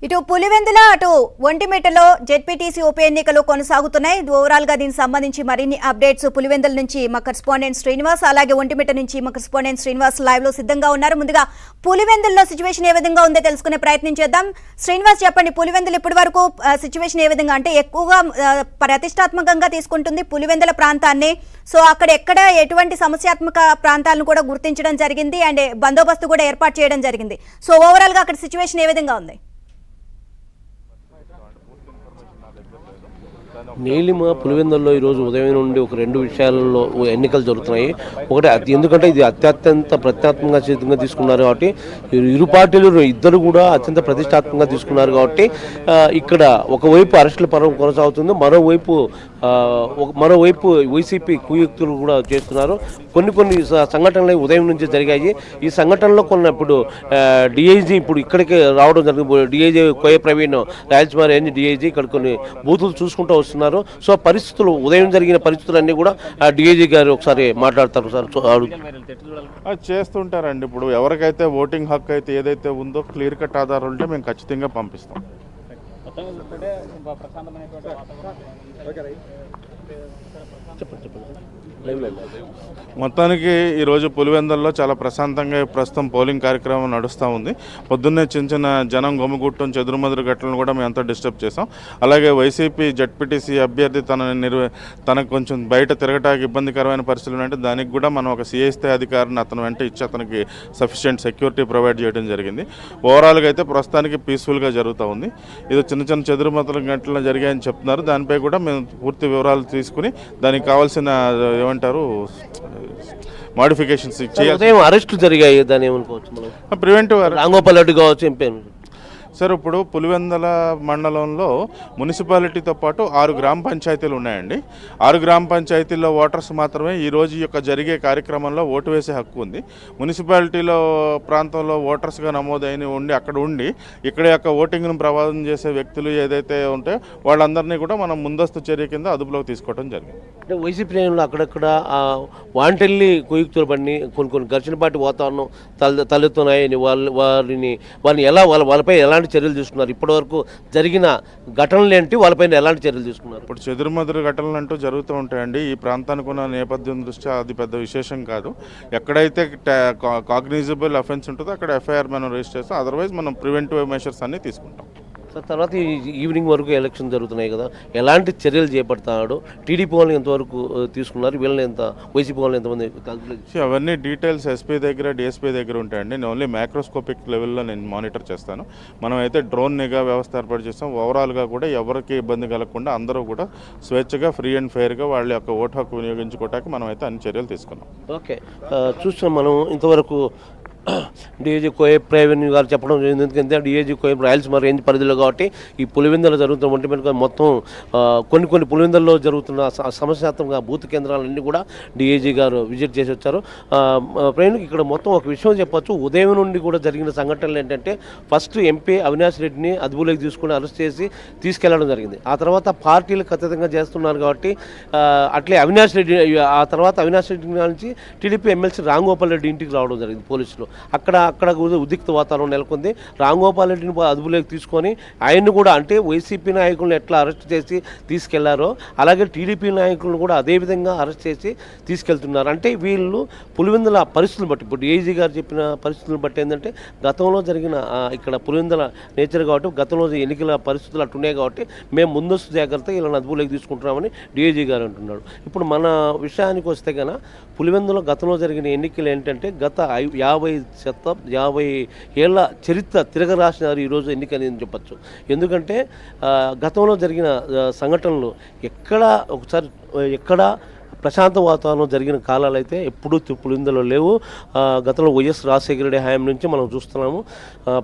ఇటు పులివెందుల అటు ఒంటిమిట్టలో జెడ్పీటీసీ ఉప ఎన్నికలు కొనసాగుతున్నాయి. ఓవరాల్ గా దీనికి సంబంధించి మరిన్ని అప్డేట్స్ పులివెందుల నుంచి మా కరెస్పాండెంట్ శ్రీనివాస్, అలాగే ఒంటిమిట్ట నుంచి మా కరెస్పాండెంట్ శ్రీనివాస్ లైవ్ లో సిద్ధంగా ఉన్నారు. ముందుగా పులివెందుల్లో సిచ్యువేషన్ ఏ విధంగా ఉందో తెలుసుకునే ప్రయత్నం చేద్దాం. శ్రీనివాస్ చెప్పండి, పులివెందులు ఇప్పటి వరకు సిచ్యువేషన్ ఏ విధంగా, అంటే ఎక్కువగా ప్రతిష్టాత్మకంగా తీసుకుంటుంది పులివెందుల ప్రాంతాన్ని. సో అక్కడ ఎక్కడ ఎటువంటి సమస్యాత్మక ప్రాంతాలను కూడా గుర్తించడం జరిగింది అండ్ బందోబస్తు కూడా ఏర్పాటు చేయడం జరిగింది. సో ఓవరాల్ గా అక్కడ సిచ్యువేషన్ ఏ విధంగా ఉంది? నీలిమ పులివెందుల్లో ఈరోజు ఉదయం నుండి ఒక రెండు విషయాలలో ఎన్నికలు జరుగుతున్నాయి. ఒకటి ఎందుకంటే ఇది అత్యంత ప్రతిష్టాత్మకంగా తీసుకున్నారు కాబట్టి ఇరు పార్టీలు ఇద్దరు కూడా అత్యంత ప్రతిష్టాత్మకంగా తీసుకున్నారు కాబట్టి ఇక్కడ ఒకవైపు అరెస్టుల పర్వం కొనసాగుతుంది, మరోవైపు వైసీపీ కుయుక్తులు కూడా చేస్తున్నారు. కొన్ని సంఘటనలు ఉదయం నుంచి జరిగాయి. ఈ సంఘటనలో ఇప్పుడు డిఐజీ ఇప్పుడు ఇక్కడికి రావడం జరిగింది. డిఐజీ కోయ ప్రవీణ్ రాయలసీమ రేంజ్ డిఐజీ ఇక్కడ కొన్ని బూతులు చూసుకుంటూ వస్తున్నారు. సో పరిస్థితులు ఉదయం జరిగిన పరిస్థితులన్నీ కూడా డిఐజీ గారు ఒకసారి మాట్లాడతారు సార్. చేస్తుంటారండి. ఇప్పుడు ఎవరికైతే ఓటింగ్ హక్కు అయితే ఏదైతే ఉందో క్లియర్ కట్ ఆధారాలు ఉంటే మేము ఖచ్చితంగా పంపిస్తాం. మొత్తానికి ఈరోజు పులివెందుల్లో చాలా ప్రశాంతంగా ప్రస్తుతం పోలింగ్ కార్యక్రమం నడుస్తూ ఉంది. పొద్దున్నే చిన్న జనం గుమిగుట్టం చెదురుమదురు గట్లను కూడా మేము అంతా డిస్టర్బ్ చేసాం. అలాగే వైసీపీ జెడ్పీటీసీ అభ్యర్థి తనకు కొంచెం బయట తిరగటానికి ఇబ్బందికరమైన పరిస్థితులు అంటే దానికి కూడా మనం ఒక సిఐ స్థాయి అధికారిని అతను వెంట ఇచ్చి అతనికి సఫిషియెంట్ సెక్యూరిటీ ప్రొవైడ్ చేయడం జరిగింది. ఓవరాల్గా అయితే ప్రస్తుతానికి పీస్ఫుల్గా జరుగుతూ ఉంది. ఇది చిన్న చెదురుమదురు గంటలు జరిగాయని చెప్తున్నారు. దానిపై కూడా మేము పూర్తి వివరాలు తీసుకుని దానికి కావాల్సిన ఏమంటారు మోడిఫికేషన్స్ చేయాలి. అరెస్టులు జరిగాయి, దాన్ని ఏమనుకోవచ్చు మనం? ప్రివెంటివ్ రాంగోపాల్ రెడ్డి కావచ్చు, ఎంపీ. సార్ ఇప్పుడు పులివెందుల మండలంలో మున్సిపాలిటీతో పాటు 6 గ్రామ పంచాయతీలు ఉన్నాయండి. 6 గ్రామ పంచాయతీల్లో ఓటర్స్ మాత్రమే ఈరోజు యొక్క జరిగే కార్యక్రమంలో ఓటు వేసే హక్కు ఉంది. మున్సిపాలిటీలో ప్రాంతంలో ఓటర్స్గా నమోదైన అక్కడ ఉండి ఇక్కడ యొక్క ఓటింగ్ను ప్రభావితం చేసే వ్యక్తులు ఏదైతే ఉంటే వాళ్ళందరినీ కూడా మనం ముందస్తు చర్య కింద అదుపులోకి తీసుకోవడం జరిగింది. అంటే వైసీపీ శ్రేణులు అక్కడక్కడ వాంటెల్లి కుయుక్తులు పడిని కొన్ని ఘర్షణపాటి వాతావరణం తలెత్తున్నాయని వారిని ఎలా వాళ్ళపై ఎలాంటి చర్యలు తీసుకున్నారు? ఇప్పటివరకు జరిగిన ఘటనలు ఏంటి, వాళ్ళపైన ఎలాంటి చర్యలు తీసుకున్నారు? ఇప్పుడు చెదురుమదురు ఘటనలు అంటూ జరుగుతూ ఉంటాయండి. ఈ ప్రాంతానికి ఉన్న నేపథ్యం దృష్ట్యా అది పెద్ద విశేషం కాదు. ఎక్కడైతే కాగ్నిజబుల్ అఫెన్స్ ఉంటుందో అక్కడ ఎఫ్ఐఆర్ మనం రిజిస్టర్ చేస్తాం. అదర్వైజ్ మనం ప్రివెంటివ్ మెషర్స్ అన్ని తీసుకుంటాం. తర్వాత ఈవినింగ్ వరకు ఎలక్షన్ జరుగుతున్నాయి కదా, ఎలాంటి చర్యలు చేపడతాడు? టీడీపీ వాళ్ళని ఎంతవరకు తీసుకున్నారు, వీళ్ళని వైసీపీ వాళ్ళని ఎంతమంది? అవన్నీ డీటెయిల్స్ ఎస్పీ దగ్గర డిఎస్పీ దగ్గర ఉంటాయండి. నేను ఓన్లీ మైక్రోస్కోపిక్ లెవెల్లో నేను మానిటర్ చేస్తాను. మనం అయితే డ్రోన్ నిఘా వ్యవస్థ ఏర్పాటు చేస్తాం. ఓవరాల్గా కూడా ఎవరికి ఇబ్బంది కలగకుండా అందరూ కూడా స్వేచ్ఛగా ఫ్రీ అండ్ ఫెయిర్గా వాళ్ళ యొక్క ఓటు హక్కు వినియోగించుకోవడానికి మనం అయితే అన్ని చర్యలు తీసుకున్నాం. ఓకే, చూస్తున్నాం మనం ఇంతవరకు డిఏజీ కోయబ్ ప్రవీణ్ గారు చెప్పడం జరిగింది. ఎందుకంటే డిఏజీ కోయబ్ రాయలసీమ రేంజ్ పరిధిలో కాబట్టి ఈ పులివెందులో జరుగుతున్న ఒంటిమిట్ట మొత్తం కొన్ని పులివెందుల్లో జరుగుతున్న సమస్యాత్మక బూత్ కేంద్రాలన్నీ కూడా డిఏజీ గారు విజిట్ చేసి వచ్చారు. ప్రవీణ్, ఇక్కడ మొత్తం ఒక విషయం చెప్పొచ్చు, ఉదయం నుండి కూడా జరిగిన సంఘటనలు ఏంటంటే ఫస్ట్ ఎంపీ అవినాష్ రెడ్డిని అదుపులోకి తీసుకుని అరెస్ట్ చేసి తీసుకెళ్లడం జరిగింది. ఆ తర్వాత పార్టీలు ఖచ్చితంగా చేస్తున్నారు కాబట్టి అట్లే అవినాష్ రెడ్డి, ఆ తర్వాత అవినాష్ రెడ్డి నుంచి టీడీపీ ఎమ్మెల్సీ రాంగోపాల్ రెడ్డి ఇంటికి రావడం జరిగింది పోలీసులు. అక్కడ ఉద్రిక్త వాతావరణం నెలకొంది. రాంగోపాల్ రెడ్డిని అదుపులోకి తీసుకొని ఆయన్ని కూడా, అంటే వైసీపీ నాయకులను ఎట్లా అరెస్ట్ చేసి తీసుకెళ్లారో అలాగే టీడీపీ నాయకులను కూడా అదేవిధంగా అరెస్ట్ చేసి తీసుకెళ్తున్నారు. అంటే వీళ్ళు పులివెందుల పరిస్థితులను బట్టి, ఇప్పుడు ఏజీ గారు చెప్పిన పరిస్థితులను బట్టి ఏంటంటే గతంలో జరిగిన ఇక్కడ పులివెందుల నేచర్ కాబట్టి గతంలో ఎన్నికల పరిస్థితులు అట్టున్నాయి కాబట్టి మేము ముందస్తు జాగ్రత్త ఇలా అదుపులోకి తీసుకుంటున్నామని డిఐజీ గారు అంటున్నాడు. ఇప్పుడు మన విషయానికి వస్తే కనుక పులివెందులో గతంలో జరిగిన ఎన్నికలు ఏంటంటే గత 50 ఏళ్ల చరిత్ర తిరగరాసినారు ఈరోజు ఎన్నికని చెప్పచ్చు. ఎందుకంటే గతంలో జరిగిన సంఘటనలు ఎక్కడ ప్రశాంత వాతావరణం జరిగిన కాలాలు అయితే ఎప్పుడూ పులివెందులో లేవు. గతంలో వైఎస్ రాజశేఖర రెడ్డి హయాం నుంచి మనం చూస్తున్నాము.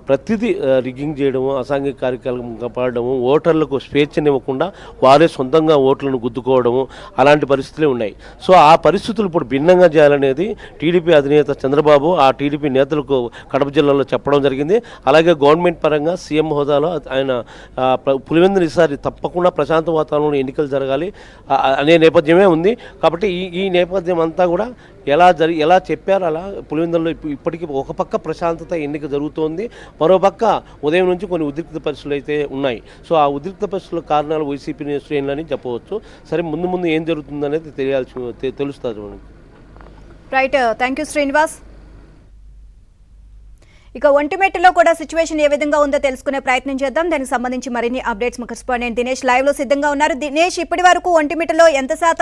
ప్రతిదీ రిగ్గింగ్ చేయడము, అసాంఘిక కార్యక్రమం కాపాడము, ఓటర్లకు స్వేచ్ఛనివ్వకుండా వారే సొంతంగా ఓట్లను గుద్దుకోవడము, అలాంటి పరిస్థితులే ఉన్నాయి. సో ఆ పరిస్థితులు ఇప్పుడు భిన్నంగా చేయాలనేది టీడీపీ అధినేత చంద్రబాబు ఆ టీడీపీ నేతలకు కడప జిల్లాలో చెప్పడం జరిగింది. అలాగే గవర్నమెంట్ పరంగా సీఎం హోదాలో ఆయన పులివెందులు ఈసారి తప్పకుండా ప్రశాంత వాతావరణంలో ఎన్నికలు జరగాలి అనే నేపథ్యమే ఉంది. కాబట్టి ఈ నేపథ్యం అంతా కూడా ఎలా చెప్పారు అలా పులివెందులలో ఇప్పటికీ ఒక పక్క ప్రశాంతత ఎన్నిక జరుగుతోంది, మరోపక్క ఉదయం నుంచి కొన్ని ఉద్రిక్త పరిస్థితులు అయితే ఉన్నాయి. సో ఆ ఉద్రిక్త పరిస్థితుల కారణాలు వైసీపీ శ్రేణులని చెప్పవచ్చు. సరే, ముందు ఏం జరుగుతుందనేది తెలుస్తుంది మనకి. Right, thank you Srinivas. ఇక ఒంటిమిట్టలో కూడా సిచ్యువేషన్ ఏ విధంగా ఉందో తెలుసుకునే ప్రయత్నం చేద్దాం. దానికి సంబంధించి మరిన్ని అప్డేట్స్ మా కరెస్పాండెంట్ దినేష్ లైవ్ లో సిద్ధంగా ఉన్నారు. దినేష్, ఇప్పటి వరకు ఒంటిమిట్టలో ఎంత శాతం